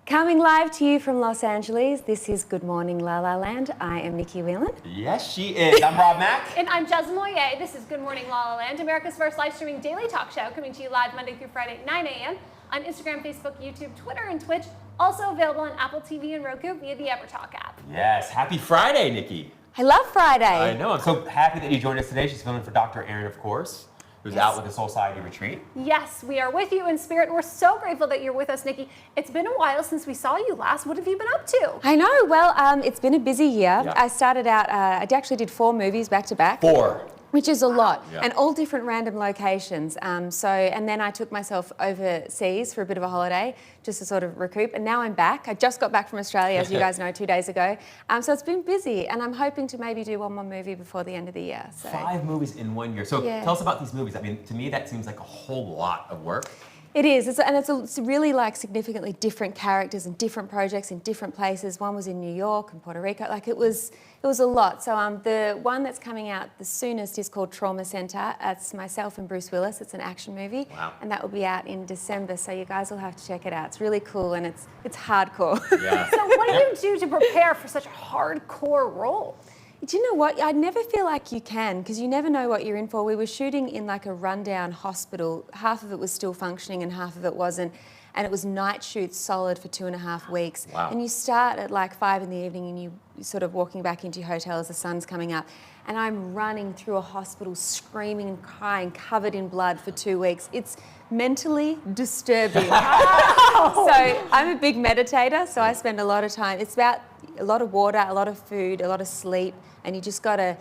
Coming live to you from Los Angeles, this is Good Morning LaLa Land. I am Nikki Whelan. Yes, she is. I'm Rob Mack. And I'm Jez Moyer. This is Good Morning LaLa Land, America's first live streaming daily talk show, coming to you live Monday through Friday at 9 a.m. on Instagram, Facebook, YouTube, Twitter, and Twitch. Also available on Apple TV and Roku via the EverTalk app. Yes, happy Friday, Nikki. I love Friday. I know. I'm so happy that you joined us today. She's filming for Dr. Erin, of course, who's out with the Soul Society retreat. Yes, we are with you in spirit. We're so grateful that you're with us, Nikki. It's been a while since we saw you last. What have you been up to? I know. Well, it's been a busy year. Yeah. I started out, I actually did 4 movies back to back. 4. Which is a lot, Yeah. and all different random locations. And then I took myself overseas for a bit of a holiday, just to sort of recoup. And now I'm back. I just got back from Australia, as you guys know, 2 days ago. So it's been busy, and I'm hoping to maybe do one more movie before the end of the year. So. 5 movies in 1 year. So Yeah. tell us about these movies. I mean, to me, that seems like a whole lot of work. It is, it's really like significantly different characters and different projects in different places. One was in New York and Puerto Rico. Like it was a lot. So the one that's coming out the soonest is called Trauma Center. It's myself and Bruce Willis. It's an action movie, Wow. and that will be out in December. So you guys will have to check it out. It's really cool and it's hardcore. Yeah. So what do you do to prepare for such a hardcore role? Do you know what? I never feel like you can, because you never know what you're in for. We were shooting in like a rundown hospital. Half of it was still functioning and half of it wasn't. And it was night shoots solid for 2.5 weeks. Wow. And you start at like 5 in the evening and you sort of walking back into your hotel as the sun's coming up. And I'm running through a hospital screaming and crying, covered in blood for 2 weeks. It's mentally disturbing. So I'm a big meditator, so I spend a lot of time. It's about a lot of water, a lot of food, a lot of sleep, and you just gotta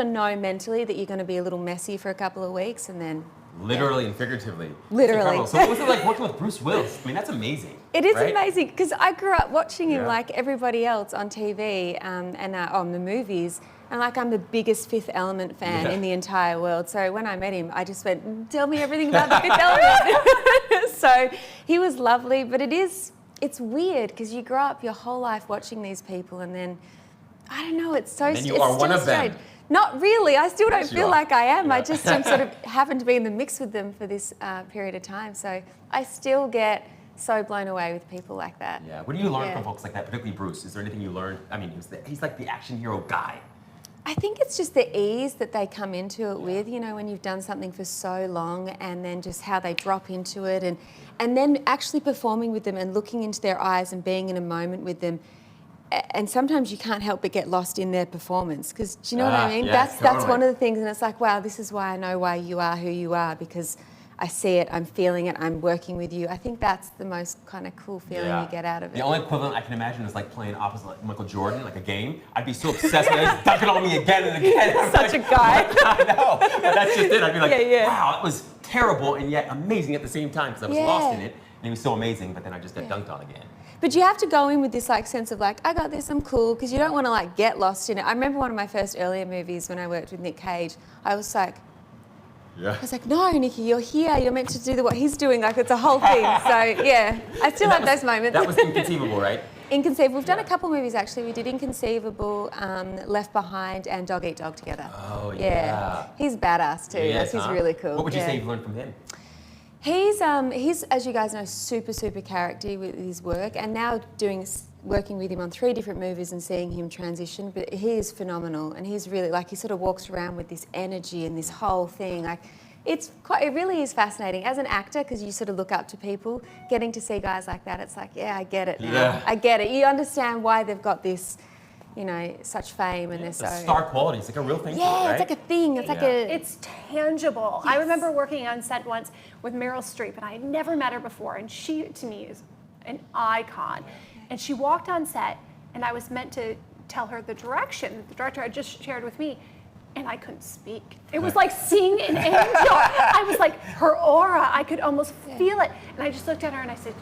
know mentally that you're gonna be a little messy for a couple of weeks, and then Literally and figuratively. Literally. It's incredible. So what was it like working with Bruce Willis? I mean, that's amazing. It is right? amazing, because I grew up watching him Yeah. like everybody else on TV and on the movies. And like I'm the biggest Fifth Element fan in the entire world. So when I met him, I just went, tell me everything about the Fifth Element. So he was lovely, but it's weird because you grow up your whole life watching these people, and then, I don't know, it's so And then you it's are still one of them. strange. Not really. I still don't Yes, you feel are. like I am. Yeah. I just am sort of happen to be in the mix with them for this period of time. So I still get so blown away with people like that. Yeah. What do you learn Yeah. from folks like that, particularly Bruce? Is there anything you learned? I mean, he's like the action hero guy. I think it's just the ease that they come into it with, you know, when you've done something for so long, and then just how they drop into it, and then actually performing with them and looking into their eyes and being in a moment with them. And sometimes you can't help but get lost in their performance, because do you know what I mean? Yeah, That's totally. one of the things, and it's like, wow, this is why I know why you are who you are, because I see it, I'm feeling it, I'm working with you. I think that's the most kind of cool feeling you get out of it. The only equivalent I can imagine is like playing opposite like Michael Jordan, like a game. I'd be so obsessed with it, it's dunking on me again and again. I'm Such like, a guy. I know, but that's just it. I'd be like, Yeah. wow, that was terrible and yet amazing at the same time, because I was Yeah. lost in it, and he was so amazing, but then I just got dunked on again. But you have to go in with this like sense of like, I got this, I'm cool, because you don't want to like get lost in it. I remember one of my first earlier movies when I worked with Nick Cage. I was like, no, Nikki, you're here. You're meant to do what he's doing. Like it's a whole thing. So yeah, I still have those moments. That was Inconceivable, right? Inconceivable. We've done a couple movies actually. We did Inconceivable, Left Behind, and Dog Eat Dog together. Oh yeah. He's badass too. He is, He's huh? really cool. What would you Yeah. say you've learned from him? He's as you guys know, super character with his work, and now working with him on 3 different movies and seeing him transition. But he is phenomenal, and he's really like, he sort of walks around with this energy and this whole thing. Like, it really is fascinating as an actor, because you sort of look up to people. Getting to see guys like that, it's like, yeah, I get it now. Yeah. I get it. You understand why they've got this, you know, such fame, and they're It's so a star quality. It's like a real thing. Yeah, right? it's like a thing. It's like a. It's tangible. I remember working on set once with Meryl Streep, and I had never met her before, and she, to me, is an icon. And she walked on set, and I was meant to tell her the direction that the director had just shared with me, and I couldn't speak. It was like seeing an angel. I was like, her aura, I could almost feel it. And I just looked at her and I said,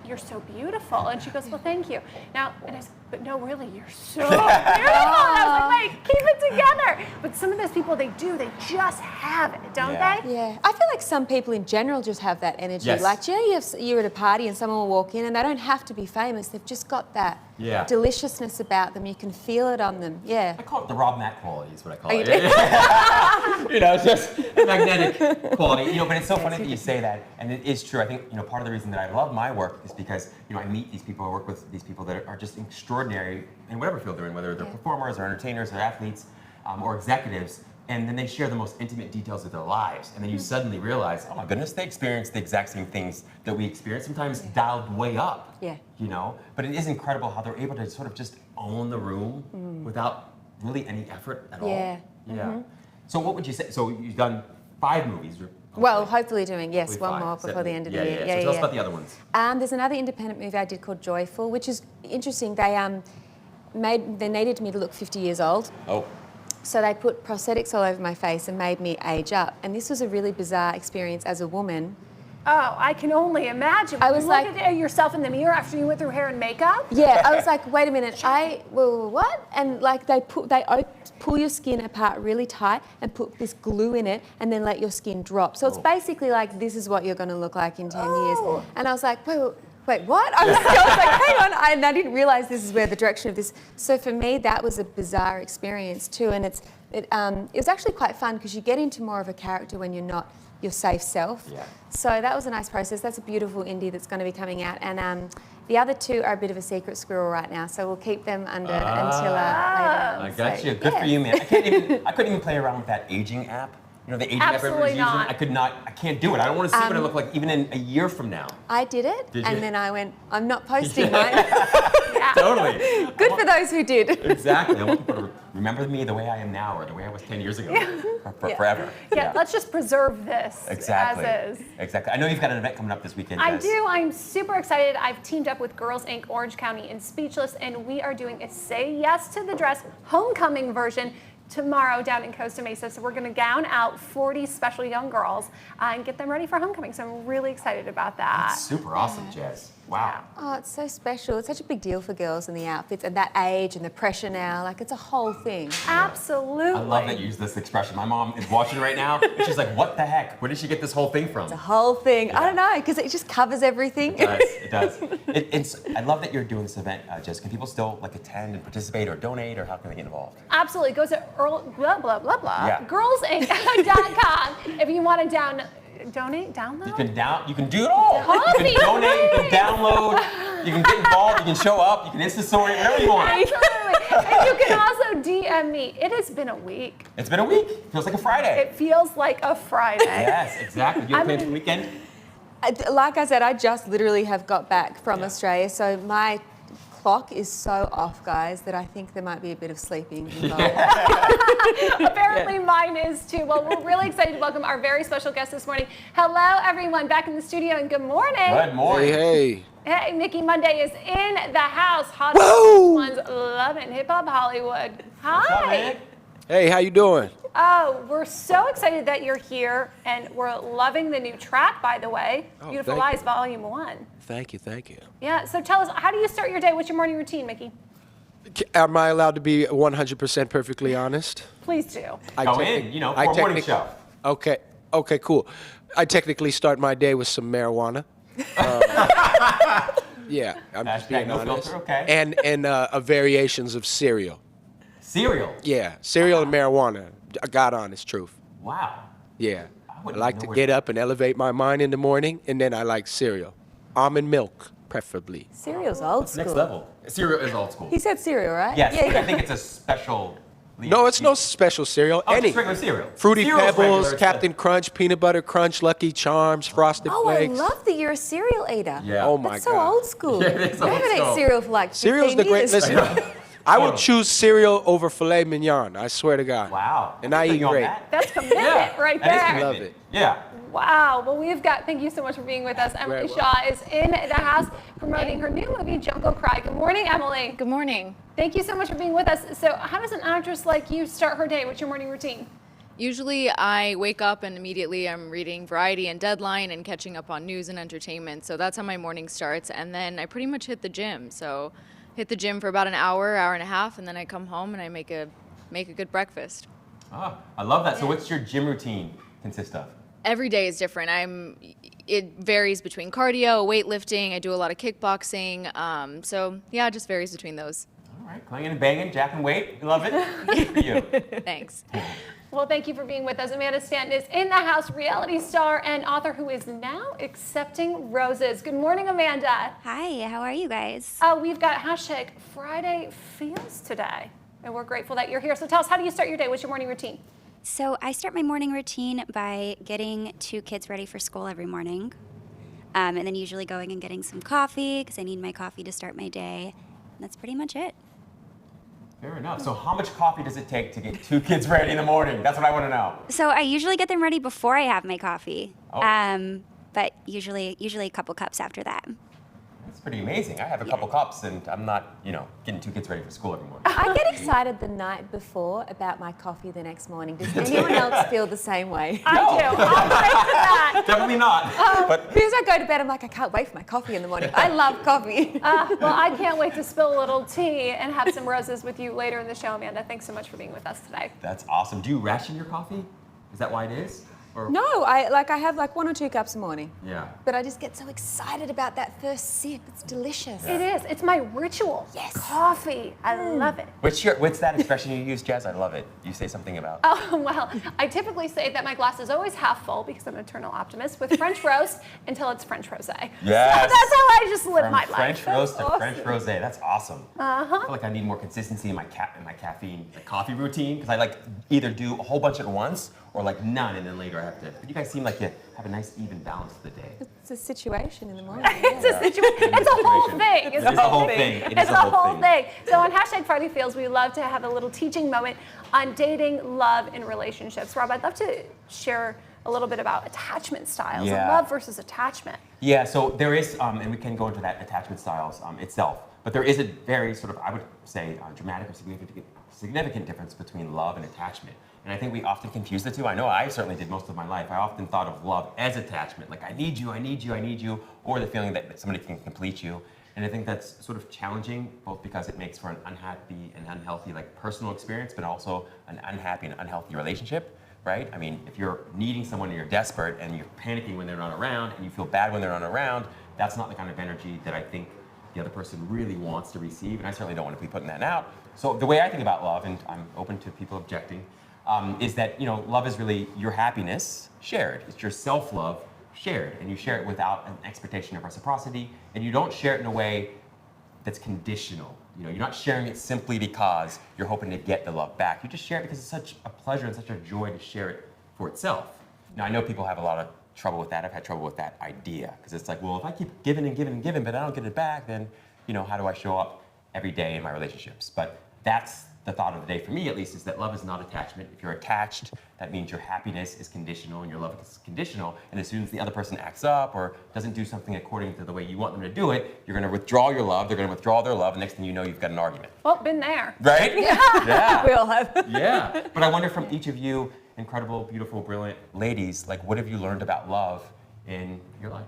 you're so beautiful. And she goes, well, thank you. Now, and I said, but no, really, you're so beautiful. And I was like, wait, keep it together. But some of those people, they just have it, don't they? Yeah, I feel like some people in general just have that energy. Yes. Like, do you know, you're at a party and someone will walk in and they don't have to be famous. They've just got that deliciousness about them. You can feel it on them. Yeah. I call it the Rob Mack quality is what I call Oh, it. you do? You know, it's just magnetic quality. You know, but it's so funny that you say that, and it is true. I think, you know, part of the reason that I love my work work is because, I meet these people, I work with these people that are just extraordinary in whatever field they're in, whether they're performers or entertainers or athletes or executives, and then they share the most intimate details of their lives. And then you suddenly realize, oh my goodness, they experience the exact same things that we experience, sometimes dialed way up. Yeah. But it is incredible how they're able to sort of just own the room without really any effort at all. Yeah. So what would you say? So you've done 5 movies. Well, hopefully doing, yes, Hopefully one 5, more before 7. the end of the year. So tell us about the other ones. There's another independent movie I did called Joyful, which is interesting. They needed me to look 50 years old. Oh. So they put prosthetics all over my face and made me age up. And this was a really bizarre experience as a woman. Oh, I can only imagine. I was Look at yourself in the mirror after you went through hair and makeup. Yeah, I was like, wait a minute, what? And like they pull your skin apart really tight and put this glue in it and then let your skin drop. So it's basically like, this is what you're going to look like in 10 years. And I was like, wait, what? I was like, hang on. And I didn't realize this is where the direction of this. So for me, that was a bizarre experience too. And it was actually quite fun because you get into more of a character when you're not your safe self. Yeah. So that was a nice process. That's a beautiful indie that's going to be coming out. And the other 2 are a bit of a secret squirrel right now. So we'll keep them under until later. I got you. Good for you, man. I couldn't even play around with that aging app. The aging app everybody's using. I can't do it. I don't want to see what I look like even in a year from now. I did it. Did and you? then I went, I'm not posting mine. Totally. Good for those who did. Exactly. I want people to remember me the way I am now or the way I was 10 years ago. Forever. Yeah, let's just preserve this Exactly. as is. Exactly. I know you've got an event coming up this weekend, I Jess. do. I'm super excited. I've teamed up with Girls Inc. Orange County and Speechless, and we are doing a Say Yes to the Dress homecoming version tomorrow down in Costa Mesa. So we're going to gown out 40 special young girls and get them ready for homecoming. So I'm really excited about that. That's super awesome, Jess. Wow. Oh, it's so special. It's such a big deal for girls in the outfits and that age and the pressure now. Like, it's a whole thing. Absolutely. I love that you use this expression. My mom is watching right now, and she's like, what the heck? Where did she get this whole thing from? The whole thing. Yeah. I don't know, because it just covers everything. It does. It does. I love that you're doing this event, Jess. Can people still attend and participate or donate, or how can they get involved? Absolutely. Go to Yeah. girlsinc.com if you want to download. You can do it all. You can donate, you can download, you can get involved, you can show up, you can Insta story, whatever you want. Absolutely. And you can also DM me. It has been a week. It's been a week. Feels like a Friday. It feels like a Friday. Yes, exactly. Do you have plans for the weekend? Like I said, I just literally have got back from Australia, so my clock is so off, guys, that I think there might be a bit of sleeping involved. Apparently mine is too. Well, we're really excited to welcome our very special guest this morning. Hello, everyone, back in the studio, and good morning. Good morning. Hey. Hey, Mickey Monday is in the house. Hot ones loving Hip Hop Hollywood. Hi. What's up, man? Hey, how you doing? Oh, we're so excited that you're here, and we're loving the new track, by the way. Oh, Beautiful thank Lies, Volume 1. Thank you. Yeah, so tell us, how do you start your day? What's your morning routine, Mickey? Am I allowed to be 100% perfectly honest? Please do. Go in, for a morning show. Okay, cool. I technically start my day with some marijuana. Yeah, I'm just being no honest. filter, okay. And variations of cereal. Cereal? Yeah, cereal and marijuana. God honest truth. Wow. Yeah. I wouldn't like know to where get up and elevate my mind in the morning, and then I like cereal. Almond milk, preferably. Cereal's old school. Next level. Cereal is old school. He said cereal, right? Yes, Yeah, I think it's a special. No, it's no special cereal. Oh, Any. just regular cereal. Fruity Cereal's Pebbles, regular, it's Captain Crunch, Peanut Butter Crunch, Lucky Charms, Frosted Oh, I Flakes. love that you're a cereal eater. Yeah. Oh my That's so God. old school. Yeah, it is I old haven't school. ate cereal for like 15 Cereal's the great. years. Listen, I would choose cereal over filet mignon. I swear to God. Wow. And I Good eat for you on great. that. That's commitment right That is there. commitment. Love it. Yeah. Wow. Well, thank you so much for being with us. Emily Very Shaw is in the house promoting her new movie, Jungle Cry. Good morning, Emily. Good morning. Thank you so much for being with us. So how does an actress like you start her day? What's your morning routine? Usually I wake up and immediately I'm reading Variety and Deadline and catching up on news and entertainment. So that's how my morning starts. And then I pretty much hit the gym. So hit the gym for about an hour and a half, and then I come home and I make a good breakfast. Oh, I love that. So what's your gym routine consist of? Every day is different. It varies between cardio, weightlifting. I do a lot of kickboxing. So yeah, it just varies between those. All right, clanging and banging, jack and weight. Love it. Good for you. Thanks. Well, thank you for being with us. Amanda Stanton is in the house, reality star and author who is now accepting roses. Good morning, Amanda. Hi, how are you guys? We've got hashtag Friday Feels today, and we're grateful that you're here. So tell us, how do you start your day? What's your morning routine? So I start my morning routine by getting 2 kids ready for school every morning. And then usually going and getting some coffee because I need my coffee to start my day. And that's pretty much it. Fair enough. So how much coffee does it take to get 2 kids ready in the morning? That's what I want to know. So I usually get them ready before I have my coffee. Oh. But usually a couple cups after that. That's pretty amazing. I have a couple cups and I'm not, getting 2 kids ready for school every morning. I get excited the night before about my coffee the next morning. Does anyone else feel the same way? I do. I'll break to that. Definitely not. But Because I go to bed, I'm like, I can't wait for my coffee in the morning. I love coffee. Well, I can't wait to spill a little tea and have some roses with you later in the show, Amanda. Thanks so much for being with us today. that's awesome. Do you ration your coffee? Is that why it is? Or No, I have like 1 or 2 cups a morning. Yeah. But I just get so excited about that first sip. It's delicious. It is. It's my ritual. Yes. Coffee. I love it. What's that expression you use, Jazz? I love it. You say something about. Oh, well, I typically say that my glass is always half full because I'm an eternal optimist with French roast until it's French rosé. Yes. So that's how I just live From my French life. roast to awesome. French rosé. That's awesome. I feel like I need more consistency in my caffeine, coffee routine, because I either do a whole bunch at once or none, and then later I have to. But you guys seem like you have a nice even balance of the day. It's a situation in the morning. It's a situation. It's a whole thing. It is a whole thing. It is It's a whole thing. So on hashtag Friday Feels, we love to have a little teaching moment on dating, love, and relationships. Rob, I'd love to share a little bit about attachment styles, Yeah. love versus attachment. Yeah, so there is, and we can go into that attachment styles itself, but there is a very sort of, I would say, dramatic or significant difference between love and attachment. And I think we often confuse the two. I know I certainly did most of my life. I often thought of love as attachment, like I need you, I need you, I need you, or the feeling that somebody can complete you. And I think that's sort of challenging, both because it makes for an unhappy and unhealthy personal experience, but also an unhappy and unhealthy relationship, right? I mean, if you're needing someone and you're desperate and you're panicking when they're not around and you feel bad when they're not around, that's not the kind of energy that I think the other person really wants to receive, and I certainly don't want to be putting that out. So the way I think about love, and I'm open to people objecting, is that love is really your happiness shared. It's your self-love shared, and you share it without an expectation of reciprocity, and you don't share it in a way that's conditional. You're not sharing it simply because you're hoping to get the love back. You just share it because it's such a pleasure and such a joy to share it for itself. Now I know people have a lot of trouble with that. I've had trouble with that idea because it's like, well, if I keep giving and giving and giving, but I don't get it back, then how do I show up every day in my relationships? But that's the thought of the day for me, at least, is that love is not attachment. If you're attached, that means your happiness is conditional and your love is conditional. And as soon as the other person acts up or doesn't do something according to the way you want them to do it, you're going to withdraw your love. They're going to withdraw their love. And next thing you know, you've got an argument. Well, been there. Right? Yeah. We all have. Yeah. But I wonder from each of you, incredible, beautiful, brilliant ladies, what have you learned about love in your life?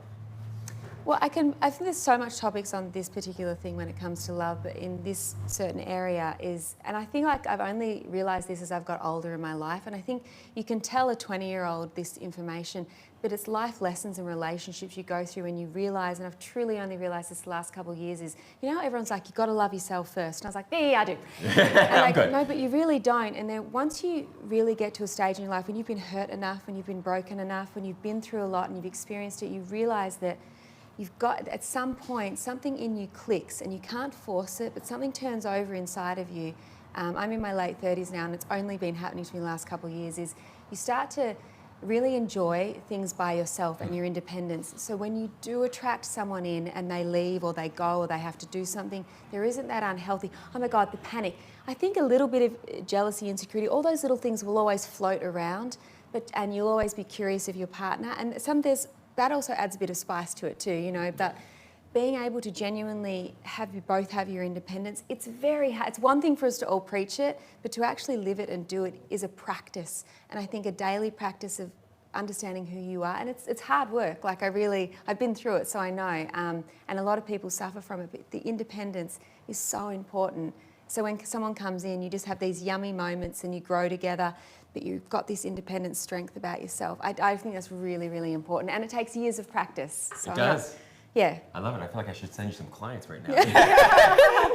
Well, I think there's so much topics on this particular thing when it comes to love, but in this certain area and I think I've only realised this as I've got older in my life, and I think you can tell a 20-year-old this information, but it's life lessons and relationships you go through and you realise, and I've truly only realised this the last couple of years, is, everyone's like, you've got to love yourself first. And I was like, yeah, I do. And good. no, but you really don't. And then once you really get to a stage in your life when you've been hurt enough, when you've been broken enough, when you've been through a lot and you've experienced it, you realise that you've got, at some point, something in you clicks and you can't force it, but something turns over inside of you. I'm in my late 30s now, and it's only been happening to me the last couple of years, is you start to really enjoy things by yourself and your independence. So when you do attract someone in and they leave or they go or they have to do something, there isn't that unhealthy, oh my God, the panic. I think a little bit of jealousy, insecurity, all those little things will always float around, and you'll always be curious of your partner. And that also adds a bit of spice to it too, but being able to genuinely both have your independence, it's very hard. It's one thing for us to all preach it, but to actually live it and do it is a practice. And I think a daily practice of understanding who you are, and it's hard work. I've been through it, so I know. And a lot of people suffer from it, but the independence is so important. So when someone comes in, you just have these yummy moments and you grow together, but you've got this independent strength about yourself. I think that's really, really important. And it takes years of practice. So It does. Yeah. I love it. I feel like I should send you some clients right now.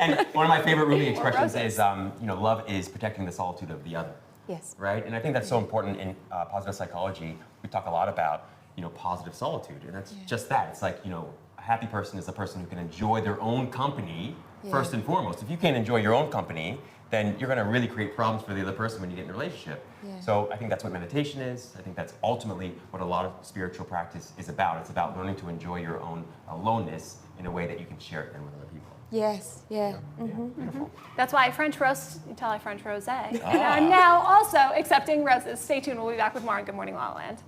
And one of my favorite Rumi expressions is, love is protecting the solitude of the other. Yes. Right? And I think that's so important in positive psychology. We talk a lot about, positive solitude, and that's just that. It's like, a happy person is a person who can enjoy their own company first and foremost. If you can't enjoy your own company, then you're going to really create problems for the other person when you get in a relationship. Yeah. So I think that's what meditation is. I think that's ultimately what a lot of spiritual practice is about. It's about learning to enjoy your own aloneness in a way that you can share it then with other people. Yes, yeah. Beautiful. That's why I French roast until I French rosé. And I'm now also accepting roses. Stay tuned. We'll be back with more on Good Morning La La Land.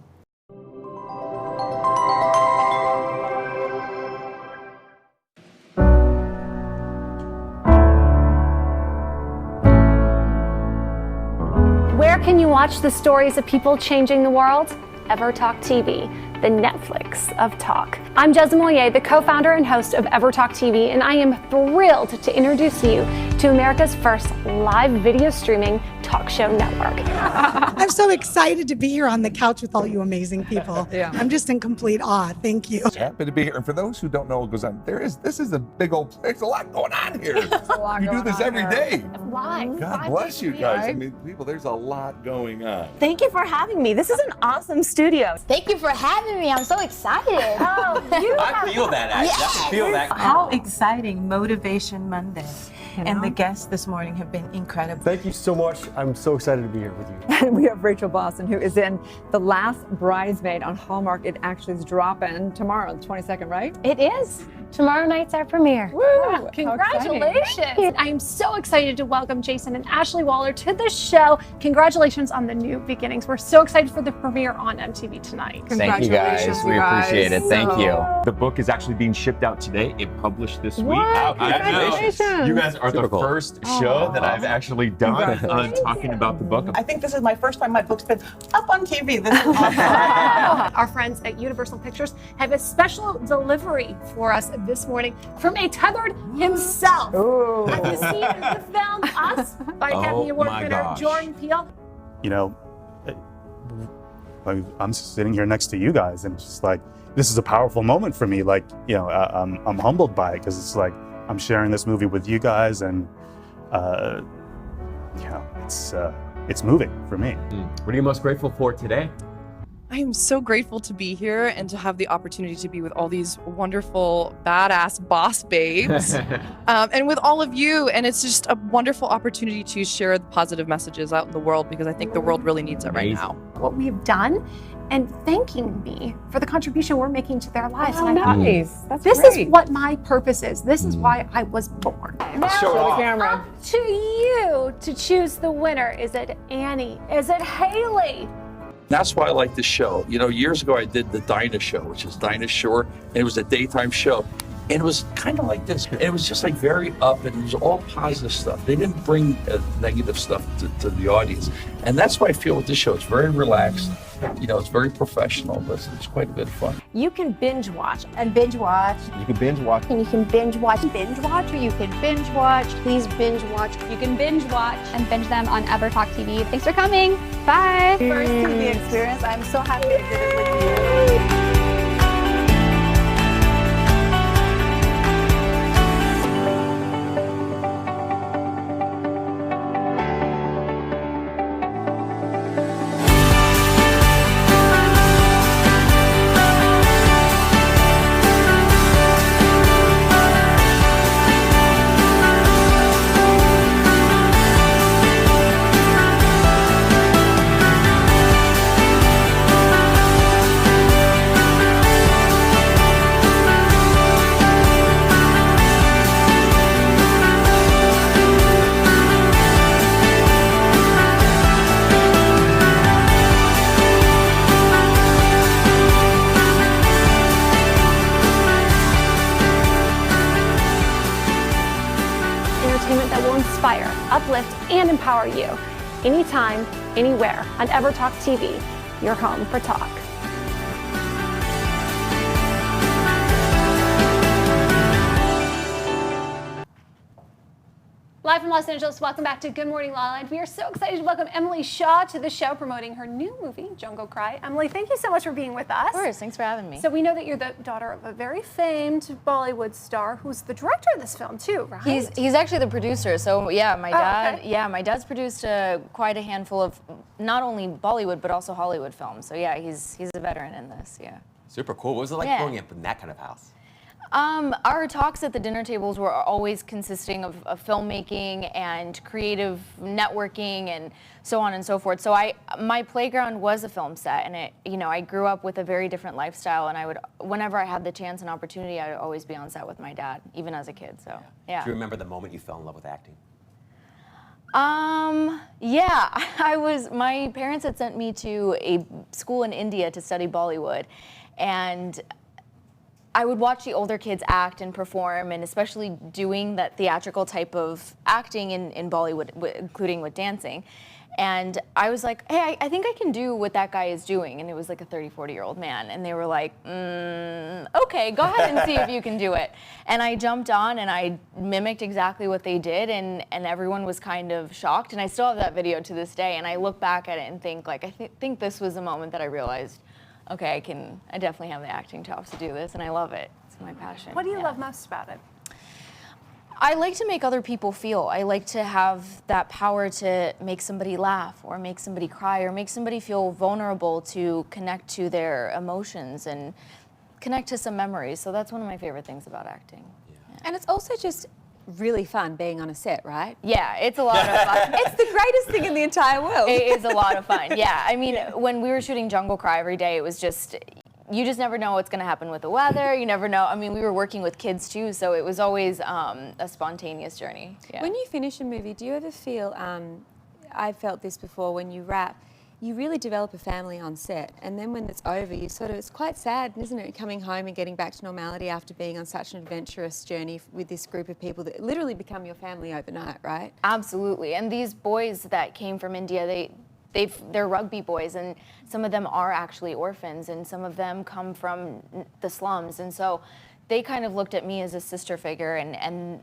Where can you watch the stories of people changing the world? EverTalk TV, the Netflix of talk. I'm Jez Moyer, the co-founder and host of EverTalk TV, and I am thrilled to introduce you to America's first live video streaming talk show network. I'm so excited to be here on the couch with all you amazing people. I'm just in complete awe. Thank you. Happy to be here. And for those who don't know what goes on, this is a big old, there's a lot going on here. You do this every day. Live. God bless you guys. I mean, people, there's a lot going on. Thank you for having me. This is an awesome studio. Thank you for having me. I'm so excited. I feel that, actually. I can feel that. How exciting Motivation Monday. And the guests this morning have been incredible. Thank you so much. I'm so excited to be here with you. And we have Rachel Boston, who is in The Last Bridesmaid on Hallmark. It actually is dropping tomorrow, the 22nd, right? It is. Tomorrow night's our premiere. Woo! Congratulations. I'm so excited to welcome Jason and Ashley Waller to the show. Congratulations on the new beginnings. We're so excited for the premiere on MTV tonight. Thank you guys. We appreciate it. Thank you. The book is actually being shipped out today. It published this week. Wow, congratulations. You guys are the first show that I've actually done talking about the book. I think this is my first time my book's been up on TV. This is awesome. Our friends at Universal Pictures have a special delivery for us this morning from a tethered himself. Have you seen the film Us by Academy Award winner Jordan Peele? You know, I'm sitting here next to you guys, and it's just like, this is a powerful moment for me. Like, I'm humbled by it because it's like I'm sharing this movie with you guys, and it's moving for me. What are you most grateful for today? I am so grateful to be here and to have the opportunity to be with all these wonderful, badass boss babes and with all of you. And it's just a wonderful opportunity to share the positive messages out in the world, because I think the world really needs it right now. What we've done and thanking me for the contribution we're making to their lives. Oh, and I thought, nice. That's this great. is what my purpose is. This is why I was born. Now, Show it off. up to you to choose the winner. Is it Annie? Is it Haley? That's why I like this show. Years ago I did the Dinah Show, which is Dinah Shore, and it was a daytime show. And it was kind of like this. And it was just like very up, and it was all positive stuff. They didn't bring negative stuff to the audience. And that's what I feel with this show. It's very relaxed. It's very professional, but it's quite a bit of fun. You can binge watch and binge watch. You can binge watch. And you can binge watch. Binge watch, or you can binge watch. Please binge watch. You can binge watch and binge them on EverTalk TV. Thanks for coming. Bye. First TV experience. I'm so happy I did it with you. Uplift and empower you anytime, anywhere on EverTalk TV, your home for talk. Live from Los Angeles, welcome back to Good Morning LaLa. And we are so excited to welcome Emily Shaw to the show, promoting her new movie, Jungle Cry. Emily, thank you so much for being with us. Of course, thanks for having me. So we know that you're the daughter of a very famed Bollywood star who's the director of this film too, right? He's actually the producer. So yeah, my dad. Yeah, my dad's produced quite a handful of not only Bollywood but also Hollywood films. So yeah, he's a veteran in this. Yeah. Super cool. What was it like growing up in that kind of house? Our talks at the dinner tables were always consisting of filmmaking and creative networking and so on and so forth. So my playground was a film set, and I grew up with a very different lifestyle, and whenever I had the chance and opportunity, I would always be on set with my dad, even as a kid. So yeah. Do you remember the moment you fell in love with acting? Yeah, my parents had sent me to a school in India to study Bollywood, and I would watch the older kids act and perform, and especially doing that theatrical type of acting in Bollywood, including with dancing. And I was like, hey, I think I can do what that guy is doing. And it was like a 30, 40-year-old man. And they were like, okay, go ahead and see if you can do it. And I jumped on and I mimicked exactly what they did. And everyone was kind of shocked. And I still have that video to this day. And I look back at it and think, like, I think this was the moment that I realized, okay, I definitely have the acting chops to do this, and I love it. It's my passion. What do you love most about it? I like to make other people feel. I like to have that power to make somebody laugh or make somebody cry or make somebody feel vulnerable, to connect to their emotions and connect to some memories. So that's one of my favorite things about acting. Yeah. And it's also just really fun being on a set, right? Yeah, it's a lot of fun. It's the greatest thing in the entire world. It is a lot of fun, yeah. I mean, when we were shooting Jungle Cry every day, it was just, you just never know what's going to happen with the weather. You never know. I mean, we were working with kids too, so it was always a spontaneous journey. Yeah. When you finish a movie, do you ever feel, I've felt this before, when you wrap, you really develop a family on set, and then when it's over, it's quite sad, isn't it, coming home and getting back to normality after being on such an adventurous journey with this group of people that literally become your family overnight, right? Absolutely. And these boys that came from India, they're rugby boys, and some of them are actually orphans, and some of them come from the slums, and so they kind of looked at me as a sister figure, and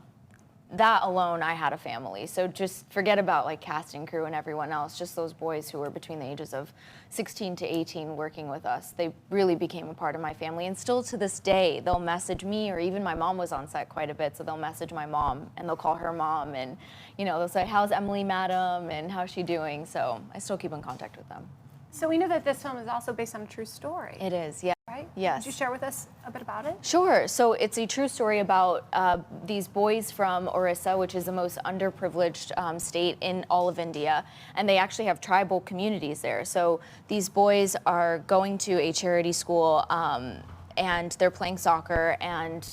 that alone, I had a family. So just forget about like cast and crew and everyone else, just those boys who were between the ages of 16 to 18 working with us. They really became a part of my family. And still to this day, they'll message me, or even my mom was on set quite a bit, so they'll message my mom and they'll call her mom, and they'll say, how's Emily, madam, and how's she doing? So I still keep in contact with them. So we know that this film is also based on a true story. It is, yeah. Right? Yes. Could you share with us a bit about it? Sure. So it's a true story about these boys from Orissa, which is the most underprivileged state in all of India, and they actually have tribal communities there. So these boys are going to a charity school, and they're playing soccer, and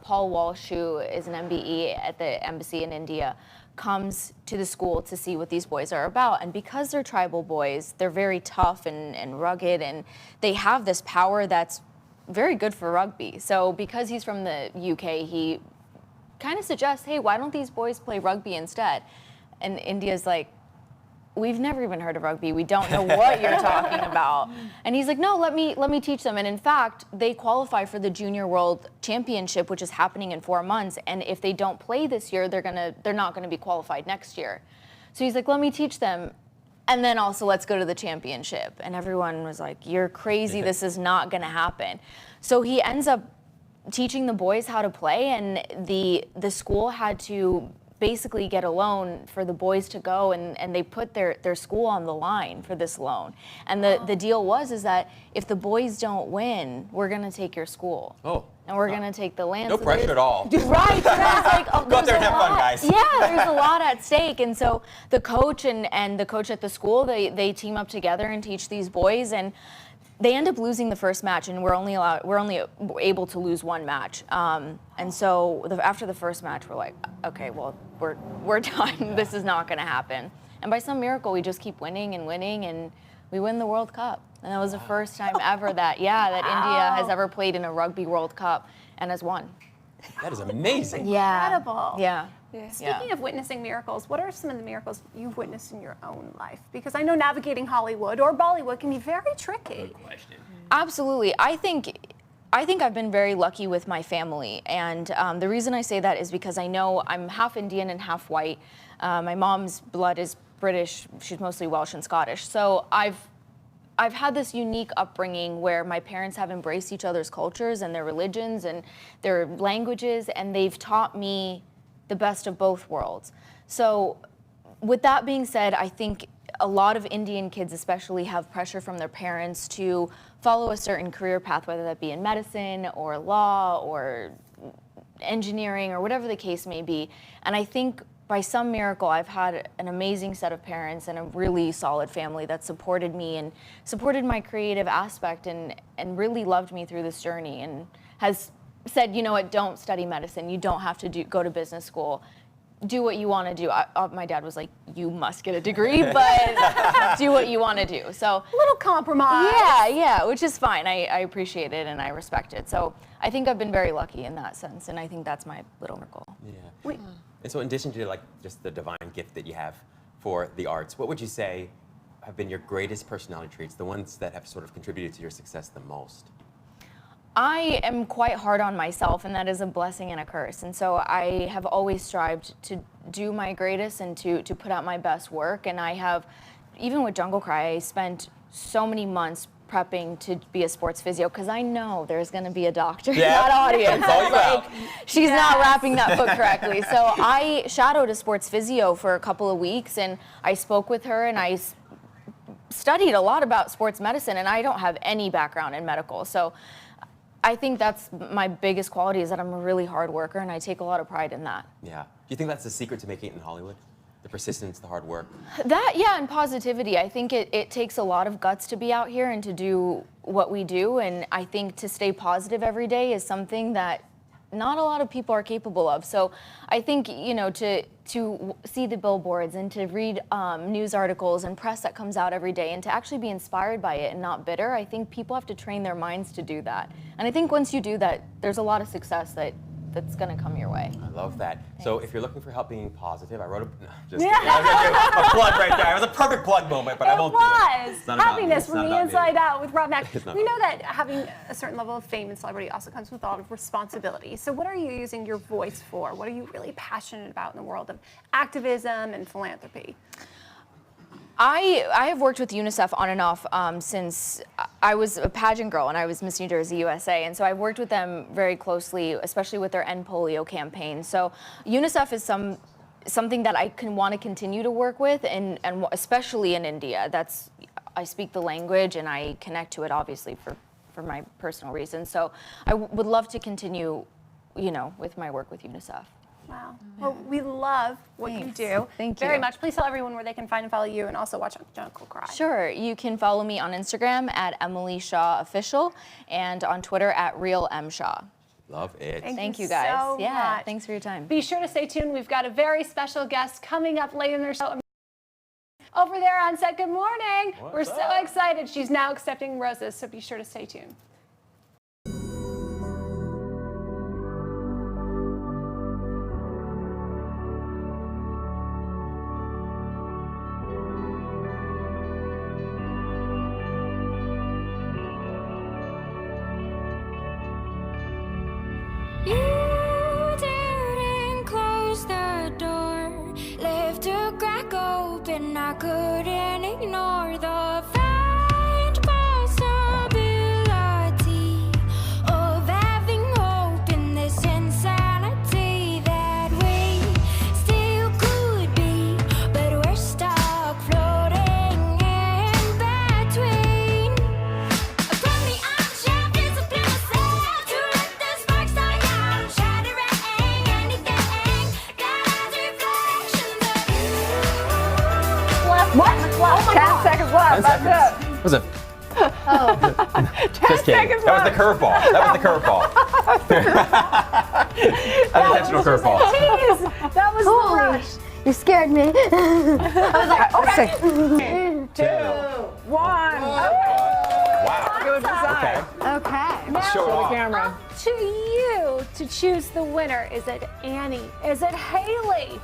Paul Walsh, who is an MBE at the embassy in India, comes to the school to see what these boys are about. And because they're tribal boys, they're very tough and rugged, and they have this power that's very good for rugby. So because he's from the UK, he kind of suggests, hey, why don't these boys play rugby instead? And India's like, we've never even heard of rugby. We don't know what you're talking about. And he's like, no, let me teach them. And in fact, they qualify for the Junior World Championship, which is happening in 4 months. And if they don't play this year, they're not gonna be qualified next year. So he's like, let me teach them. And then also let's go to the championship. And everyone was like, you're crazy, this is not gonna happen. So he ends up teaching the boys how to play, and the school had to basically get a loan for the boys to go, and they put their school on the line for this loan. And the deal is that if the boys don't win, we're gonna take your school. Oh. And we're gonna take the land. No So pressure at all. Right, like, oh, go out there and have fun, guys. Yeah, there's a lot at stake. And so the coach and the coach at the school, they team up together and teach these boys, and they end up losing the first match, and we're only able to lose one match. And so after the first match, we're like, okay, well, we're done. This is not gonna happen. And by some miracle, we just keep winning, and we win the World Cup. And that was the first time ever that India has ever played in a Rugby World Cup and has won. That is amazing. Yeah. Incredible. Yeah. Speaking of witnessing miracles, what are some of the miracles you've witnessed in your own life? Because I know navigating Hollywood or Bollywood can be very tricky. Good question. Absolutely. I think I think I've been very lucky with my family, and the reason I say that is because I know I'm half Indian and half white. My mom's blood is British, she's mostly Welsh and Scottish. So I've had this unique upbringing where my parents have embraced each other's cultures and their religions and their languages, and they've taught me the best of both worlds. So with that being said, I think a lot of Indian kids especially have pressure from their parents to follow a certain career path, whether that be in medicine or law or engineering or whatever the case may be. And I think by some miracle, I've had an amazing set of parents and a really solid family that supported me and supported my creative aspect and really loved me through this journey and has said, you know what, don't study medicine. You don't have to go to business school. Do what you want to do. My dad was like, you must get a degree, but do what you want to do. So a little compromise. Yeah, which is fine. I appreciate it and I respect it. So I think I've been very lucky in that sense, and I think that's my little miracle. Yeah. And so in addition to like just the divine gift that you have for the arts, what would you say have been your greatest personality traits, the ones that have sort of contributed to your success the most? I am quite hard on myself, and that is a blessing and a curse. And so I have always strived to do my greatest and to put out my best work. And I have, even with Jungle Cry, I spent so many months prepping to be a sports physio because I know there's going to be a doctor in that audience. Like, she's not wrapping that foot correctly. So I shadowed a sports physio for a couple of weeks, and I spoke with her, and I studied a lot about sports medicine, and I don't have any background in medical. So I think that's my biggest quality, is that I'm a really hard worker, and I take a lot of pride in that. Yeah. Do you think that's the secret to making it in Hollywood? The persistence, the hard work? That, yeah, and positivity. I think it takes a lot of guts to be out here and to do what we do, and I think to stay positive every day is something that not a lot of people are capable of. So I think, you know, to see the billboards and to read news articles and press that comes out every day and to actually be inspired by it and not bitter, I think people have to train their minds to do that. And I think once you do that, there's a lot of success that's going to come your way. I love that. Thanks. So if you're looking for help being positive, I wrote no, just kidding. I was going to do a plug right there. It was a perfect plug moment, but I won't do it. It's not about me. Happiness It's from not the about inside me. out with Rob Mack. It's not We know about that having a certain level of fame and celebrity also comes with a lot of responsibility. So what are you using your voice for? What are you really passionate about in the world of activism and philanthropy? I have worked with UNICEF on and off since I was a pageant girl and I was Miss New Jersey USA, and so I've worked with them very closely, especially with their End Polio campaign. So UNICEF is something that I want to continue to work with, and especially in India. I speak the language and I connect to it, obviously, for my personal reasons. So I would love to continue, you know, with my work with UNICEF. Wow. Well, we love what you do. Thank you very much. Please tell everyone where they can find and follow you and also watch Jungle Cry. Sure. You can follow me on Instagram at Emily Shaw Official and on Twitter at Real M Shaw. Love it. Thank you guys. so much. Thanks for your time. Be sure to stay tuned. We've got a very special guest coming up later in the show. Over there on set, good morning. We're so excited. She's now accepting roses, so be sure to stay tuned. You didn't close the door, left a crack open. I couldn't ignore the faint possibility of having hope in this insanity that we still could be, but we're stuck floating in between. From the unshared discipline myself to let the sparks die out, shattering anything that has reflections of you. What? 10 seconds left. That's it. Was it? Oh. 10 seconds That was the left. curveball. That was the curveball. Unintentional curveball. Jeez, that was the rush. You scared me. I was like, okay. 2, 1. Wow. Go decide. Okay. Now, Show it off. the camera. up to you to choose the winner. Is it Annie? Is it Haley?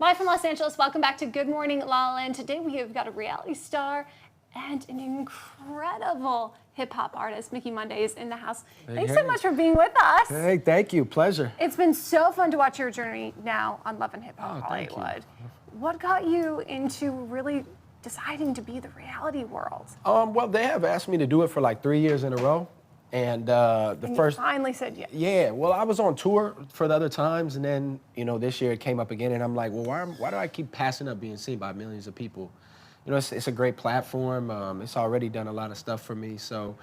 Live from Los Angeles, welcome back to Good Morning LaLa. And today we have got a reality star and an incredible hip-hop artist. Mickey Monday is in the house. Thanks so much for being with us. Hey, thank you. Pleasure. It's been so fun to watch your journey now on Love and Hip Hop Hollywood. What got you into really deciding to be the reality world? Well, they have asked me to do it for like 3 years in a row. And You finally said yes. Yeah, well, I was on tour for the other times, and then, this year it came up again, and I'm like, well, why do I keep passing up being seen by millions of people? It's a great platform. It's already done a lot of stuff for me. So,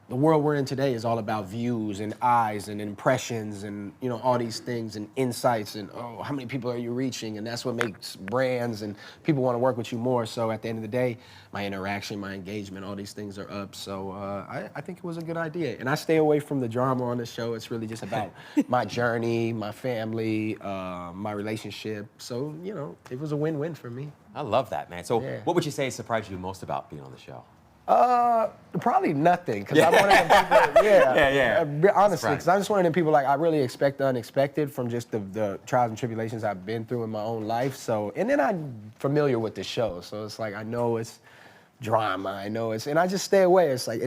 the world we're in today is all about views and eyes and impressions and, all these things and insights and, how many people are you reaching? And that's what makes brands and people want to work with you more. So at the end of the day, my interaction, my engagement, all these things are up. So I think it was a good idea. And I stay away from the drama on the show. It's really just about my journey, my family, my relationship. So, it was a win-win for me. I love that, man. So what would you say surprised you most about being on the show? Probably nothing, because I'm one of them people, honestly, because I'm just one of them people, like, I really expect the unexpected from just the trials and tribulations I've been through in my own life. So, and then I'm familiar with the show, so it's like, I know it's drama, and I just stay away. It's like,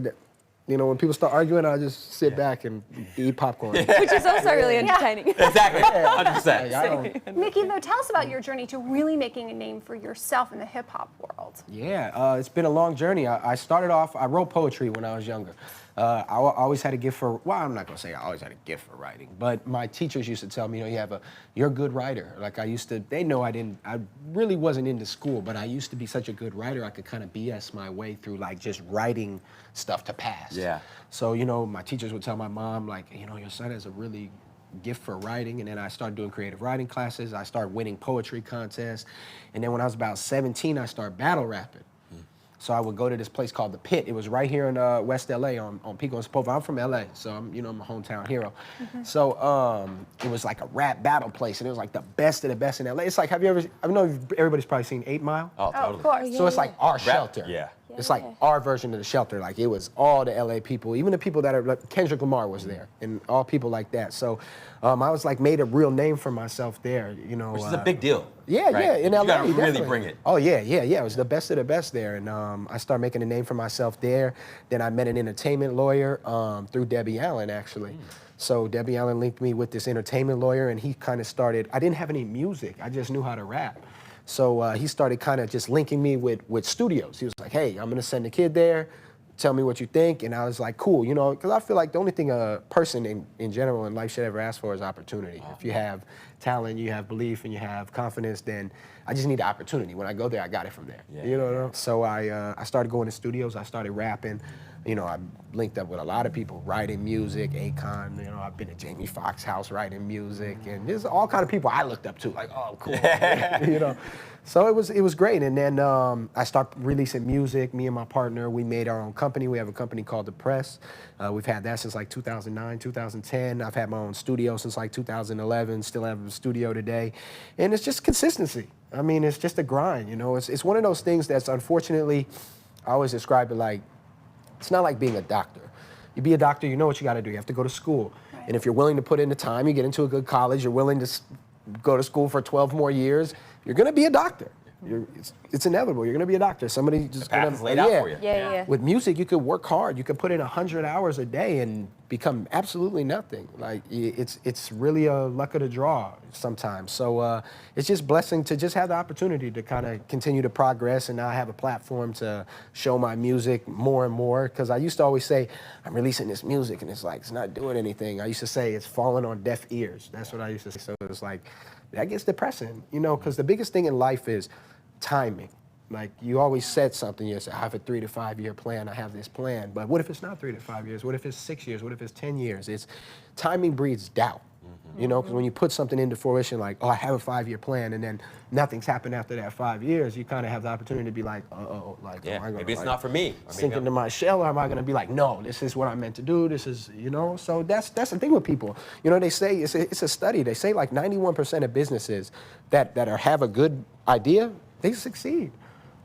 when people start arguing, I just sit back and eat popcorn. Which is also really entertaining. Exactly, 100%. Mickey, though, tell us about your journey to really making a name for yourself in the hip-hop world. Yeah, it's been a long journey. I started off, I wrote poetry when I was younger. I always had a gift for, well, I'm not gonna say I always had a gift for writing, but my teachers used to tell me, you're a good writer. Like they know I really wasn't into school, but I used to be such a good writer, I could kind of BS my way through like just writing stuff to pass. Yeah. So, my teachers would tell my mom, like, your son has a really gift for writing, and then I started doing creative writing classes. I started winning poetry contests, and then when I was about 17, I started battle rapping. So I would go to this place called The Pit. It was right here in West LA on Pico and Sepulveda. I'm from LA, so I'm a hometown hero. So it was like a rap battle place, and it was like the best of the best in LA. It's like, I know everybody's probably seen 8 Mile. Oh, totally. Of course. So it's like our shelter. Yeah. It's like our version of the shelter. Like, it was all the LA people, even the people that are, like, Kendrick Lamar was there, and all people like that. So I was like made a real name for myself there, Which is a big deal. Yeah, right? yeah, in LA, you gotta really definitely. bring it. Oh, yeah. It was the best of the best there, and I started making a name for myself there. Then I met an entertainment lawyer through Debbie Allen, actually. So Debbie Allen linked me with this entertainment lawyer, and he kind of started, I didn't have any music, I just knew how to rap. So he started kind of just linking me with studios. He was like, hey, I'm gonna send a kid there, tell me what you think. And I was like, cool, because I feel like the only thing a person in general in life should ever ask for is opportunity. If you have talent, you have belief, and you have confidence, then I just need the opportunity. When I go there, I got it from there. Yeah. So I started going to studios, I started rapping. I linked up with a lot of people writing music, Akon, I've been at Jamie Foxx's house writing music, and there's all kind of people I looked up to, like, oh, cool, So it was great, and then I started releasing music. Me and my partner, we made our own company. We have a company called The Press. We've had that since like 2009, 2010. I've had my own studio since like 2011, still have a studio today, and it's just consistency. I mean, it's just a grind, It's one of those things that's, unfortunately, I always describe it like, it's not like being a doctor. You be a doctor, you know what you got to do. You have to go to school. Right. And if you're willing to put in the time, you get into a good college, you're willing to go to school for 12 more years, you're going to be a doctor. It's inevitable. You're going to be a doctor. Somebody just the path is laid out for you. Yeah. With music, you could work hard. You could put in 100 hours a day and become absolutely nothing. Like, it's really a luck of the draw sometimes. So it's just blessing to just have the opportunity to kind of continue to progress, and now I have a platform to show my music more and more. Because I used to always say, I'm releasing this music, and it's like, it's not doing anything. I used to say it's falling on deaf ears. That's what I used to say. So it's like, that gets depressing, because the biggest thing in life is timing. Like, you always said something, you say, I have a 3 to 5 year plan, I have this plan. But what if it's not 3 to 5 years? What if it's 6 years? What if it's 10 years? Timing breeds doubt. Because when you put something into fruition, like, oh, I have a 5-year plan, and then nothing's happened after that 5 years, you kind of have the opportunity to be like, like, am I gonna, maybe it's like, not for me. Sink into my shell, or am I going to be like, no, this is what I'm meant to do, this is, So that's the thing with people. They say, it's a study, they say like 91% of businesses that have a good idea, they succeed.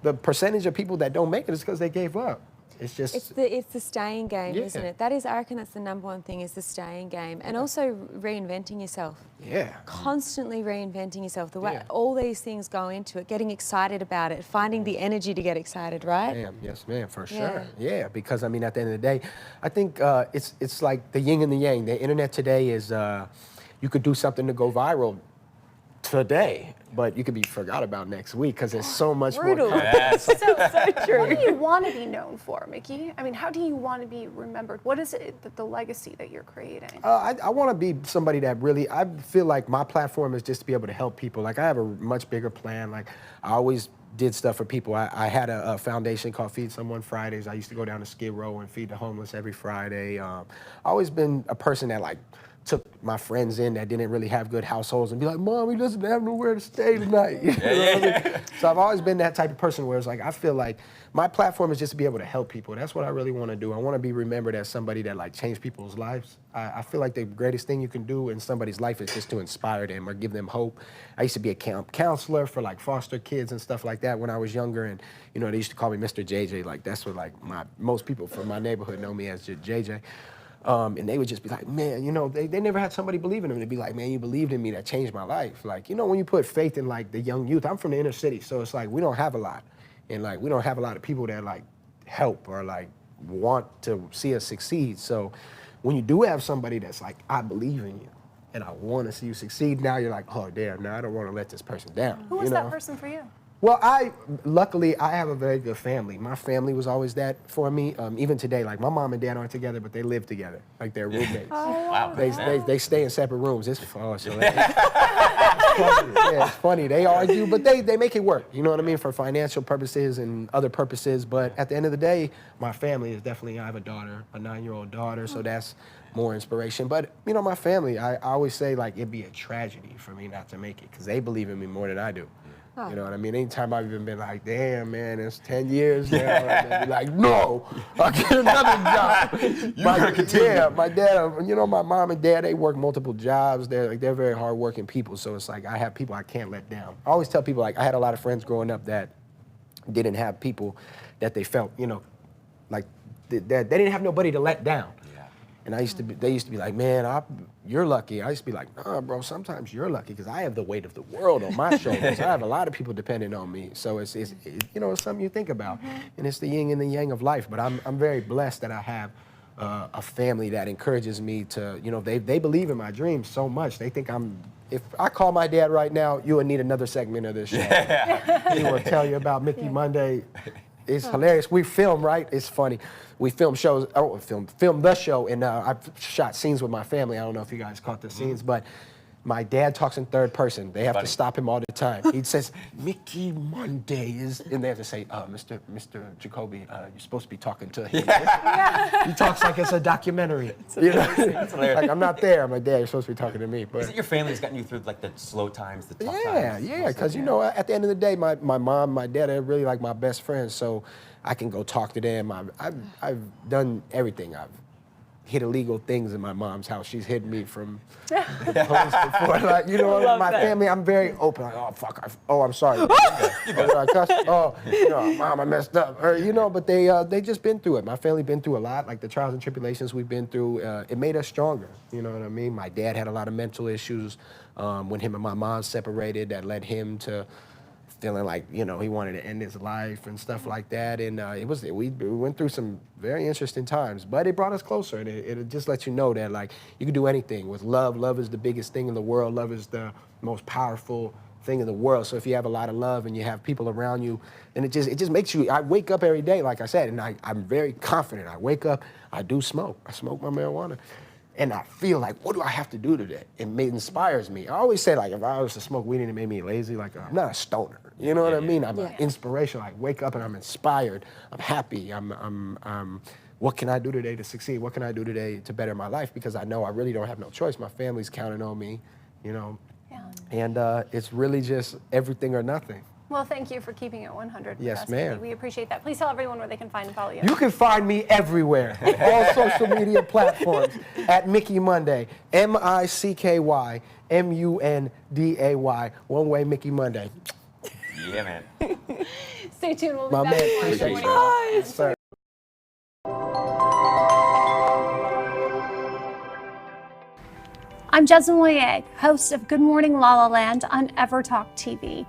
The percentage of people that don't make it is because they gave up. It's just it's the staying game, Yeah. isn't it? That is, I reckon that's the number one thing, is the staying game, and also reinventing yourself. Yeah. Constantly reinventing yourself. The way all these things go into it, getting excited about it, finding the energy to get excited, right? Yes, ma'am, for Yeah. sure. Yeah, because I mean, at the end of the day, I think it's like the yin and the yang. The internet today is you could do something to go viral today, but you could be forgot about next week because there's so much Brutal. more. Content. So true. What do you want to be known for, Mickey? I mean, how do you want to be remembered? What is it, the legacy that you're creating? I want to be somebody that really, I feel like my platform is just to be able to help people. Like I have a much bigger plan. Like I always did stuff for people. I had a foundation called Feed Someone Fridays. I used to go down to Skid Row and feed the homeless every Friday. I've always been a person that like took my friends in that didn't really have good households and be like, Mom, we doesn't have nowhere to stay tonight. You know what I mean? So I've always been that type of person where it's like, I feel like my platform is just to be able to help people. That's what I really want to do. I want to be remembered as somebody that like changed people's lives. I feel like the greatest thing you can do in somebody's life is just to inspire them or give them hope. I used to be a counselor for like foster kids and stuff like that when I was younger. And, you know, they used to call me Mr. JJ. Like that's what like most people from my neighborhood know me as JJ. And they would just be like, man, you know, they never had somebody believe in them. They'd be like, man, you believed in me, that changed my life. Like, you know, when you put faith in like the young youth, I'm from the inner city, so it's like we don't have a lot. And like we don't have a lot of people that like help or like want to see us succeed. So when you do have somebody that's like, I believe in you and I want to see you succeed, now you're like, oh damn, now I don't want to let this person down. Who was that person for you? Well, luckily, I have a very good family. My family was always that for me. Even today, like my mom and dad aren't together, but they live together, like they're roommates. Wow. They stay in separate rooms. It's fun. So it's funny. Yeah, it's funny. They argue, but they make it work. You know what I mean? For financial purposes and other purposes. But at the end of the day, my family is definitely, I have a daughter, a 9-year-old daughter, so that's more inspiration. But, you know, my family, I always say, like, it'd be a tragedy for me not to make it because they believe in me more than I do. You know what I mean? Anytime I've even been like, damn, man, it's 10 years now. And they'd be like, no, I'll get another job. My dad, you know, my mom and dad, they work multiple jobs. They're very hardworking people. So it's like I have people I can't let down. I always tell people, like, I had a lot of friends growing up that didn't have people that they felt, you know, like they didn't have nobody to let down. And they used to be like, man, you're lucky. I used to be like, nah, bro, sometimes you're lucky because I have the weight of the world on my shoulders. I have a lot of people depending on me. So it's you know, it's something you think about. And it's the yin and the yang of life. But I'm very blessed that I have a family that encourages me to, you know, they believe in my dreams so much. They think if I call my dad right now, you would need another segment of this show. He will tell you about Mickey Monday. It's hilarious. We film, right? It's funny. We film shows, film the show, and I've shot scenes with my family. I don't know if you guys caught the scenes, but my dad talks in third person. They have to stop him all the time. He says, Mickey Monday is, and they have to say, Mr. Jacoby, you're supposed to be talking to him. He talks like it's a documentary. You know? That's hilarious. Like, I'm not there. My dad, you're supposed to be talking to me. But Is it your family that's gotten you through like the slow times, the tough times? yeah, because you know, at the end of the day, my mom, my dad are really like my best friends, so I can go talk to them. I've done everything. I've hid illegal things in my mom's house. She's hidden me from the police before. Like, you know, my family, I'm very open. Like, oh, fuck, I'm sorry. You know, Mom, I messed up. Or, you know, but they just been through it. My family been through a lot, like the trials and tribulations we've been through. It made us stronger, you know what I mean? My dad had a lot of mental issues when him and my mom separated that led him to feeling like, you know, he wanted to end his life and stuff like that. And we went through some very interesting times, but it brought us closer. And it just lets you know that, like, you can do anything with love. Love is the biggest thing in the world. Love is the most powerful thing in the world. So if you have a lot of love and you have people around you, and it just makes you, I wake up every day, like I said, and I'm very confident. I wake up, I do smoke. I smoke my marijuana. And I feel like, what do I have to do today? It inspires me. I always say, like, if I was to smoke weed and it made me lazy, like, I'm not a stoner. You know what I mean? I'm an inspiration. I wake up and I'm inspired. I'm happy. What can I do today to succeed? What can I do today to better my life? Because I know I really don't have no choice. My family's counting on me, you know? Yeah. And it's really just everything or nothing. Well, thank you for keeping it 100. Yes, ma'am. We appreciate that. Please tell everyone where they can find and follow you. You can find me everywhere, all social media platforms, at Mickey Monday, MICKY MUNDAY, one way Mickey Monday. Yeah, man. Stay tuned. We'll be My back man, with more appreciate Morning you. Call. Yes, sir. I'm Jasmine Moye, host of Good Morning La La Land on EverTalk TV.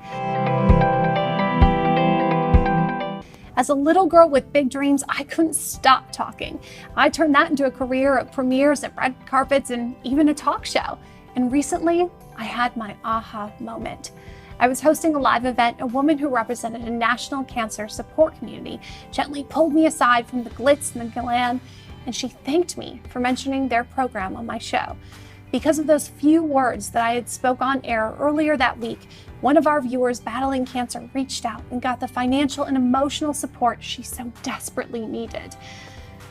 As a little girl with big dreams, I couldn't stop talking. I turned that into a career of premieres and red carpets and even a talk show. And recently, I had my aha moment. I was hosting a live event. A woman who represented a national cancer support community gently pulled me aside from the glitz and the glam, and she thanked me for mentioning their program on my show. Because of those few words that I had spoke on air earlier that week, one of our viewers battling cancer reached out and got the financial and emotional support she so desperately needed.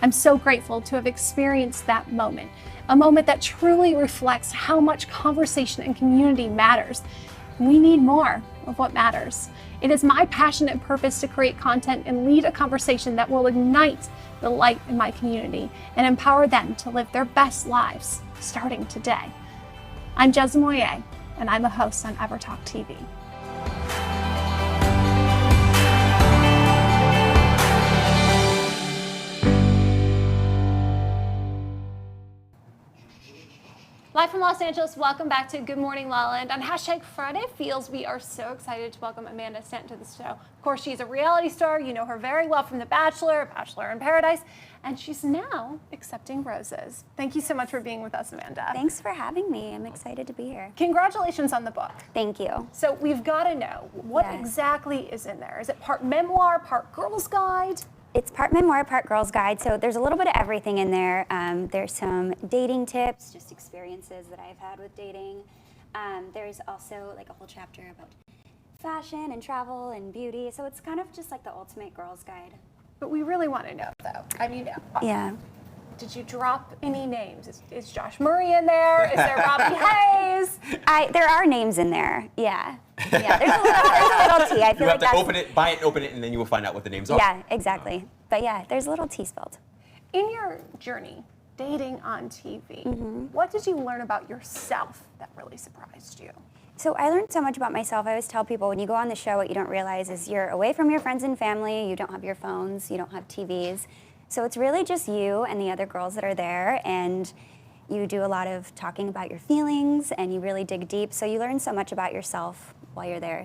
I'm so grateful to have experienced that moment, a moment that truly reflects how much conversation and community matters. We need more of what matters. It is my passion and purpose to create content and lead a conversation that will ignite the light in my community and empower them to live their best lives, starting today. I'm Jasmine Moye, and I'm a host on EverTalk TV. Live from Los Angeles, welcome back to Good Morning La La Land. On hashtag Friday Feels, we are so excited to welcome Amanda Stanton to the show. Of course, she's a reality star. You know her very well from The Bachelor, Bachelor in Paradise, and she's now accepting roses. Thank you so much for being with us, Amanda. Thanks for having me. I'm excited to be here. Congratulations on the book. Thank you. So we've got to know, what exactly is in there? Is it part memoir, part girl's guide? It's part memoir, part girl's guide, so there's a little bit of everything in there. There's some dating tips, just experiences that I've had with dating. There's also like a whole chapter about fashion and travel and beauty, so it's kind of just like the ultimate girl's guide. But we really want to know, though. I mean, yeah. Did you drop any names? Is Josh Murray in there? Is there Robbie Hayes? There are names in there, yeah. Yeah, there's a little tea. I feel You have like to open it, buy it, open it, and then you will find out what the names are. Yeah, exactly. But yeah, there's a little tea spilled. In your journey, dating on TV, what did you learn about yourself that really surprised you? So I learned so much about myself. I always tell people when you go on the show, what you don't realize is you're away from your friends and family, you don't have your phones, you don't have TVs. So it's really just you and the other girls that are there, and you do a lot of talking about your feelings, and you really dig deep. So you learn so much about yourself while you're there.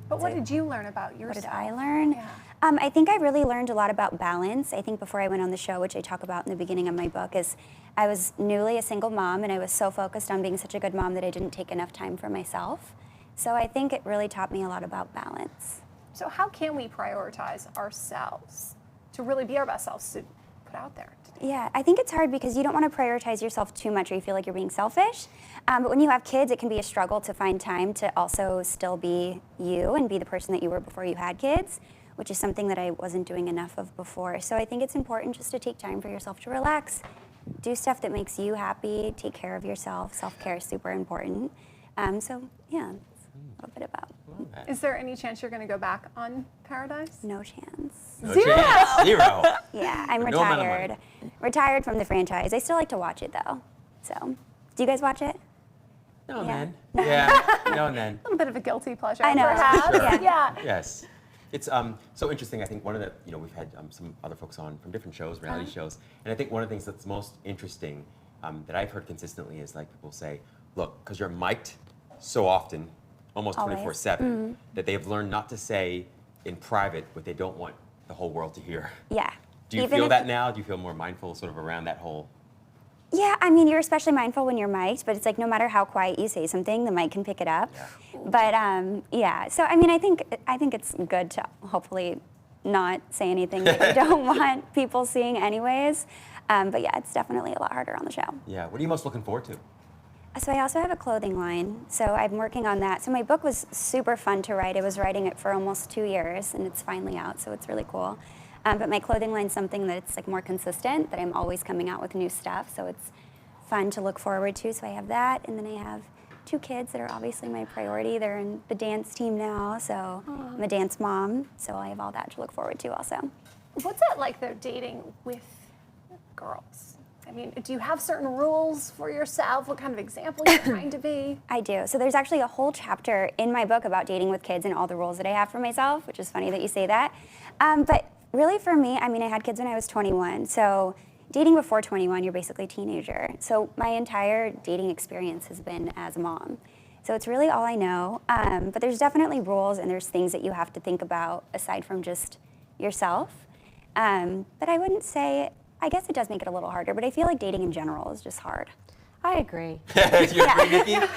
But what did you learn about yourself? What did I learn? Yeah. I think I really learned a lot about balance. I think before I went on the show, which I talk about in the beginning of my book, is I was newly a single mom, and I was so focused on being such a good mom that I didn't take enough time for myself. So I think it really taught me a lot about balance. So how can we prioritize ourselves to really be our best selves to put out there? Yeah, I think it's hard because you don't want to prioritize yourself too much or you feel like you're being selfish. But when you have kids, it can be a struggle to find time to also still be you and be the person that you were before you had kids, which is something that I wasn't doing enough of before. So I think it's important just to take time for yourself to relax, do stuff that makes you happy, take care of yourself. Self-care is super important. So yeah, that's a little bit about. Is there any chance you're going to go back on Paradise? No chance. No chance. Zero. Yeah, I'm No amount of retired. money. Retired from the franchise. I still like to watch it though. So, do you guys watch it? No, Yeah. man. Yeah, now and then. A little bit of a guilty pleasure, I know. perhaps. Sure. Yeah. Yes. It's so interesting. I think one of the, we've had some other folks on from different shows, reality shows, and I think one of the things that's most interesting that I've heard consistently is like people say, look, because you're mic'd so often, almost Always. 24/7, that they've learned not to say in private what they don't want the whole world to hear. Yeah. Do you Even feel if- that now? Do you feel more mindful sort of around that whole? Yeah, I mean, you're especially mindful when you're mic'd, but it's like no matter how quiet you say something, the mic can pick it up. Yeah. But yeah, so I mean, I think it's good to hopefully not say anything that you don't want people seeing anyways. But yeah, it's definitely a lot harder on the show. Yeah. What are you most looking forward to? So I also have a clothing line, so I'm working on that. So my book was super fun to write. I was writing it for almost 2 years, and it's finally out, so it's really cool. But my clothing line's something that's like more consistent, that I'm always coming out with new stuff, so it's fun to look forward to. So I have that, and then I have 2 kids that are obviously my priority. They're in the dance team now, so I'm a dance mom, so I have all that to look forward to also. What's that like, though, dating with girls? I mean, do you have certain rules for yourself? What kind of example you're trying to be? I do. So there's actually a whole chapter in my book about dating with kids and all the rules that I have for myself, which is funny that you say that. But really for me, I mean, I had kids when I was 21. So dating before 21, you're basically a teenager. So my entire dating experience has been as a mom. So it's really all I know. But there's definitely rules and there's things that you have to think about aside from just yourself. But I wouldn't say, I guess it does make it a little harder, but I feel like dating in general is just hard. I agree. You agree, Nikki? Yeah,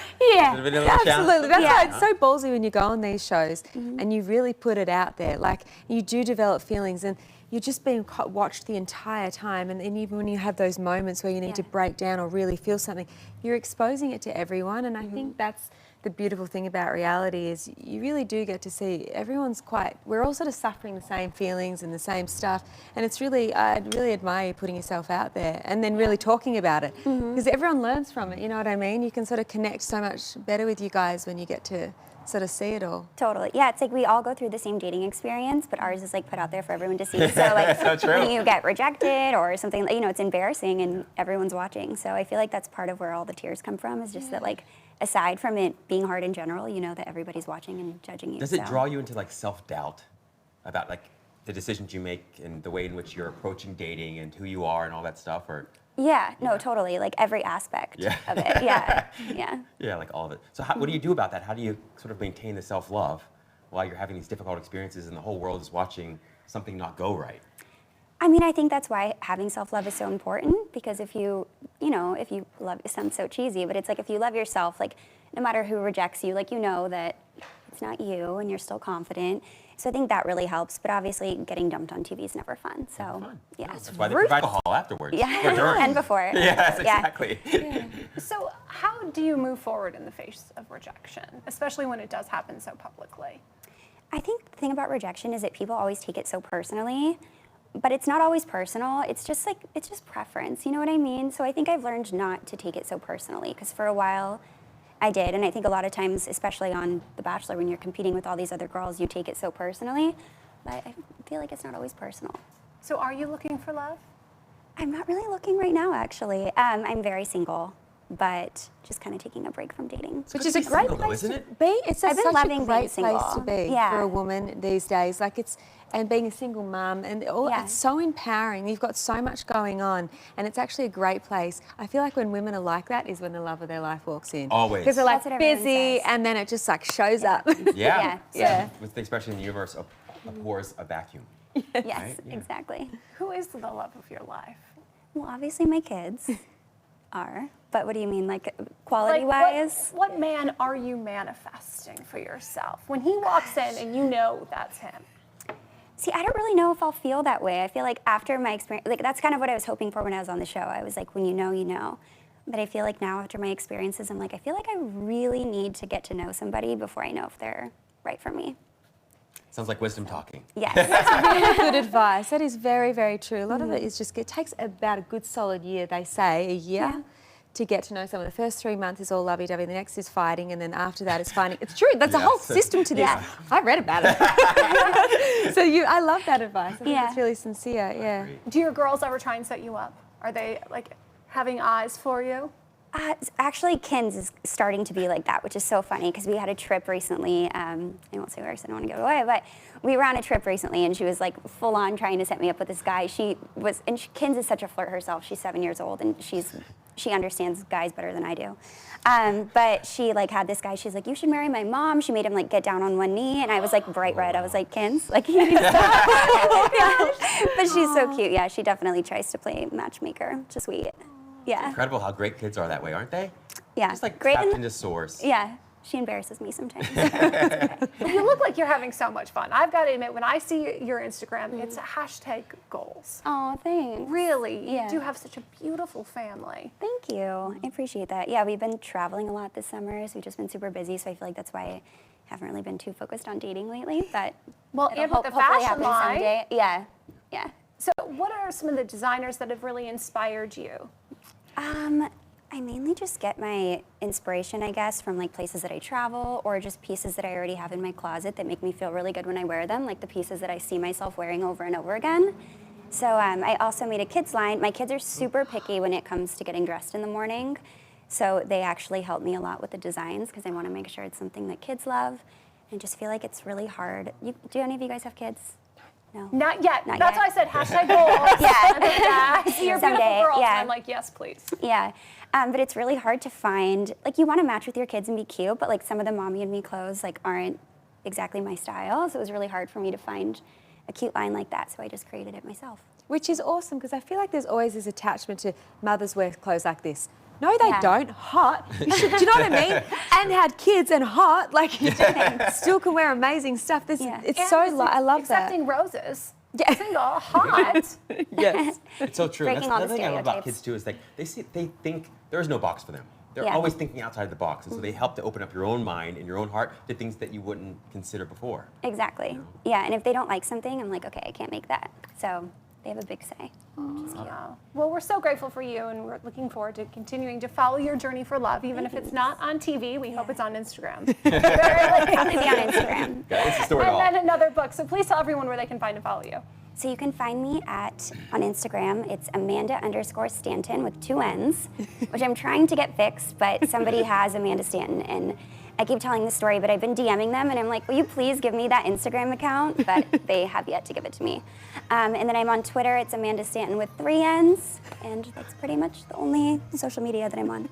Has it been a little challenge? absolutely. That's why it's so ballsy when you go on these shows and you really put it out there. Like, you do develop feelings and you're just being watched the entire time. And even when you have those moments where you need to break down or really feel something, you're exposing it to everyone. And I think that's the beautiful thing about reality is you really do get to see we're all sort of suffering the same feelings and the same stuff. And it's really, I really admire you putting yourself out there and then really talking about it because everyone learns from it, you know what I mean? You can sort of connect so much better with you guys when you get to sort of see it all. Totally. Yeah, it's like we all go through the same dating experience, but ours is like put out there for everyone to see. So like when you get rejected or something, you know, it's embarrassing and everyone's watching. So I feel like that's part of where all the tears come from is just that like aside from it being hard in general, you know that everybody's watching and judging you. Does it draw you into like self-doubt about like the decisions you make and the way in which you're approaching dating and who you are and all that stuff, or? Yeah, no, totally. Like every aspect of it. Yeah, yeah. Yeah, like all of it. So what do you do about that? How do you sort of maintain the self-love while you're having these difficult experiences and the whole world is watching something not go right? I mean, I think that's why having self-love is so important because if you love, it sounds so cheesy, but it's like if you love yourself, like no matter who rejects you, like you know that it's not you and you're still confident. So I think that really helps, but obviously getting dumped on TV is never fun. So yeah, That's why they provide alcohol afterwards. Yeah, or during. and before. Yes, exactly. Yeah. So how do you move forward in the face of rejection, especially when it does happen so publicly? I think the thing about rejection is that people always take it so personally, but it's not always personal. It's just preference. You know what I mean? So I think I've learned not to take it so personally because for a while I did, and I think a lot of times, especially on The Bachelor, when you're competing with all these other girls, you take it so personally, but I feel like it's not always personal. So are you looking for love? I'm not really looking right now, actually. I'm very single, but just kind of taking a break from dating. Which is a great place to be. It's I've been such loving a great being place single. to be for a woman these days. Like and being a single mum and it's so empowering. You've got so much going on and it's actually a great place. I feel like when women are like that is when the love of their life walks in. Always. Because they're like busy and then it just like shows up. Yeah. Yeah. With the expression in the universe, abhors a vacuum. Yes, Right? Yeah. exactly. Who is the love of your life? Well, obviously my kids are, but what do you mean, like quality-wise? What man are you manifesting for yourself? When he walks in and you know that's him. See, I don't really know if I'll feel that way. I feel like after my experience, like that's kind of what I was hoping for when I was on the show. I was like, when you know, you know. But I feel like now after my experiences, I'm like, I feel like I really need to get to know somebody before I know if they're right for me. Sounds like wisdom talking. Yes. That's really good advice. That is very, very true. A lot of it is just, it takes about a good solid year, they say, a year. To get to know someone. The first 3 months is all lovey-dovey, the next is fighting, and then after that is finding. It's true, that's a whole system to this. I read about it. So I love that advice. I think it's really sincere, yeah. Do your girls ever try and set you up? Are they like having eyes for you? Actually, Kins is starting to be like that, which is so funny because we had a trip recently. I won't say where, so I don't want to give it away, but we were on a trip recently and she was like full on trying to set me up with this guy. Kins is such a flirt herself. She's 7 years old and she understands guys better than I do. But she like had this guy, she's like, you should marry my mom. She made him like get down on one knee and I was like bright red. I was like, Kins, like, but she's so cute. Yeah, she definitely tries to play matchmaker, which is sweet. Yeah. It's incredible how great kids are that way, aren't they? Yeah. Just like great trapped into soars. Yeah. She embarrasses me sometimes. You look like you're having so much fun. I've got to admit, when I see your Instagram, it's a hashtag goals. Oh, thanks. Really, you do have such a beautiful family. Thank you. I appreciate that. Yeah, we've been traveling a lot this summer, so we've just been super busy, so I feel like that's why I haven't really been too focused on dating lately, but well, it'll and with the hopefully fashion happen line. someday. Yeah, yeah. So what are some of the designers that have really inspired you? I mainly just get my inspiration, I guess, from like places that I travel or just pieces that I already have in my closet that make me feel really good when I wear them, like the pieces that I see myself wearing over and over again. So I also made a kids line. My kids are super picky when it comes to getting dressed in the morning. So they actually help me a lot with the designs because I want to make sure it's something that kids love and just feel like it's really hard. Do any of you guys have kids? No. Not yet. Not That's yet. why I said hashtag goals. Yeah. I see your Someday, beautiful girls, yeah. and I'm like, yes, please. Yeah. But it's really hard to find, like, you want to match with your kids and be cute, but like some of the mommy and me clothes like aren't exactly my style. So it was really hard for me to find a cute line like that. So I just created it myself. Which is awesome, because I feel like there's always this attachment to mothers wear clothes like this. No, they don't. Hot. Do you know what I mean? And had kids and hot. Like, you still can wear amazing stuff. It's I love that. Accepting roses. Yeah. Single, hot. Yes. It's so true. Breaking That's all the another thing I love about stereotypes. kids too is like they think there is no box for them. They're Yeah. always thinking outside the box, and so they help to open up your own mind and your own heart to things that you wouldn't consider before. Exactly. Yeah, and if they don't like something, I'm like, okay, I can't make that. So they have a big say. Wow. Well, we're so grateful for you, and we're looking forward to continuing to follow your journey for love, even if it's not on TV. We hope it's on Instagram. Probably be on Instagram. And then another book. So please tell everyone where they can find and follow you. So you can find me on Instagram. It's Amanda_Stanton with 2 N's, which I'm trying to get fixed, but somebody has Amanda Stanton, and I keep telling the story, but I've been DMing them, and I'm like, will you please give me that Instagram account? But they have yet to give it to me. And then I'm on Twitter. It's Amanda Stanton with 3 N's, and that's pretty much the only social media that I'm on.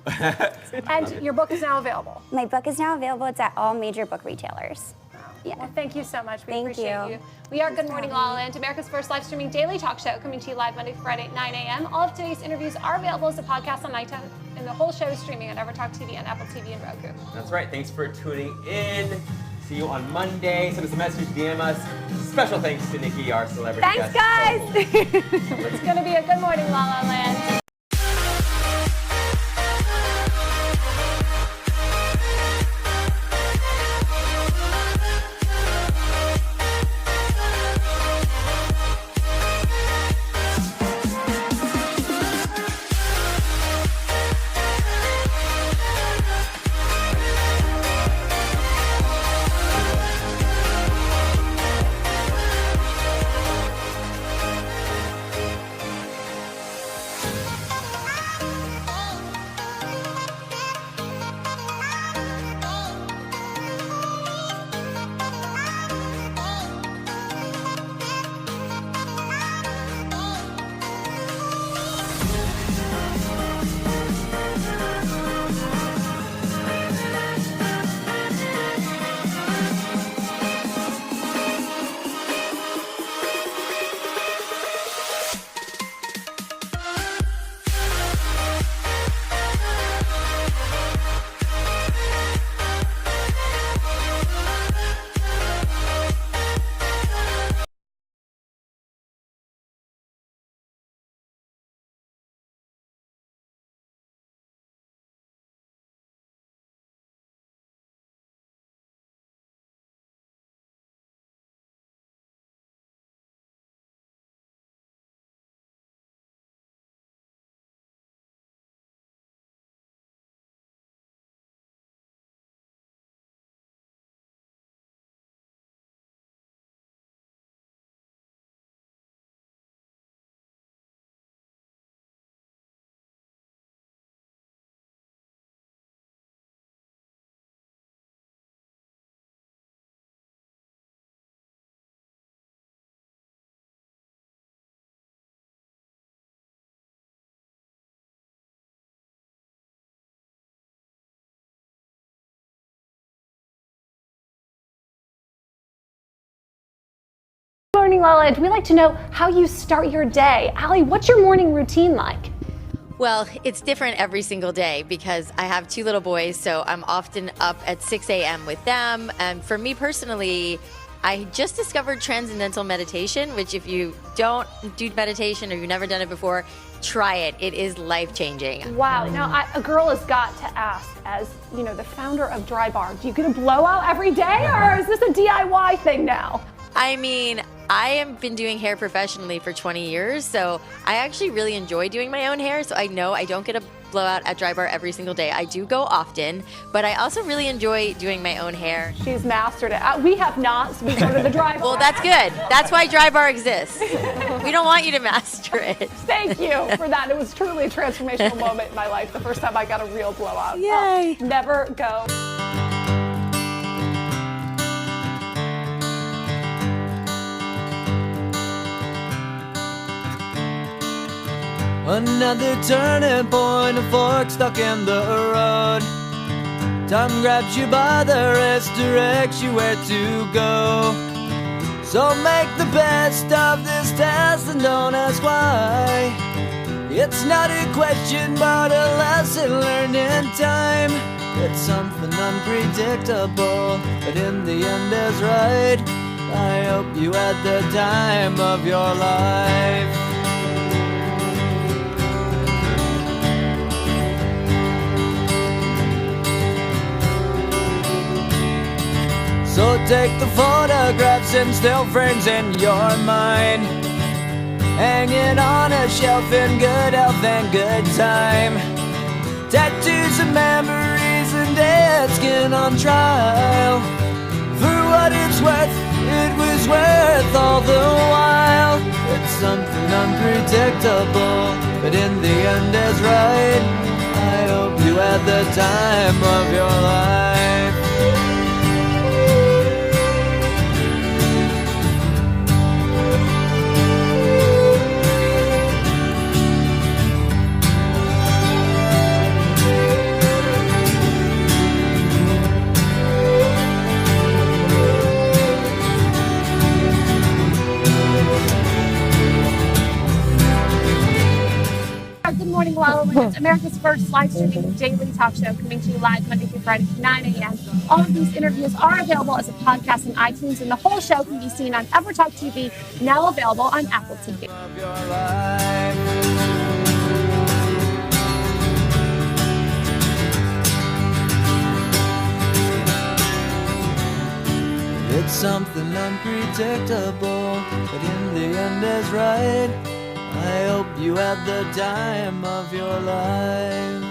And your book is now available. My book is now available. It's at all major book retailers. Yeah. Well, thank you so much. We Thank appreciate you. We are Good Morning La La Land, America's first live streaming daily talk show, coming to you live Monday through Friday at 9 a.m. All of today's interviews are available as a podcast on iTunes, and the whole show is streaming on EverTalk TV and Apple TV and Roku. That's right. Thanks for tuning in. See you on Monday. Send us a message, DM us. Special thanks to Nikki, our celebrity Thanks, guest. guys. It's going to be a Good Morning La La Land. Morning La La, we like to know how you start your day. Allie, what's your morning routine like? Well, it's different every single day because I have 2 little boys, so I'm often up at 6 a.m. with them. And for me personally, I just discovered transcendental meditation, which if you don't do meditation or you've never done it before, try it. It is life-changing. Wow. Now, a girl has got to ask, as you know, the founder of Dry Bar, do you get a blowout every day, or is this a DIY thing now? I mean, I have been doing hair professionally for 20 years, so I actually really enjoy doing my own hair, so I know I don't get a blowout at Dry Bar every single day. I do go often, but I also really enjoy doing my own hair. She's mastered it. We have not, so we go to the Dry Bar. Well, that's good. That's why Dry Bar exists. We don't want you to master it. Thank you for that. It was truly a transformational moment in my life, the first time I got a real blowout. Yay. Never go. Another turning point, a fork stuck in the road. Time grabs you by the wrist, directs you where to go. So make the best of this test and don't ask why. It's not a question but a lesson learned in time. It's something unpredictable, but in the end is right. I hope you had the time of your life. So take the photographs and still frames in your mind, hanging on a shelf in good health and good time. Tattoos and memories and dead skin on trial. For what it's worth, it was worth all the while. It's something unpredictable, but in the end is right. I hope you had the time of your life. Good morning, LaLa. It's America's first live streaming daily talk show, coming to you live Monday through Friday at 9 a.m. All of these interviews are available as a podcast on iTunes, and the whole show can be seen on EverTalk TV, now available on Apple TV. It's something unpredictable, but in the end is right. I hope you had the time of your life.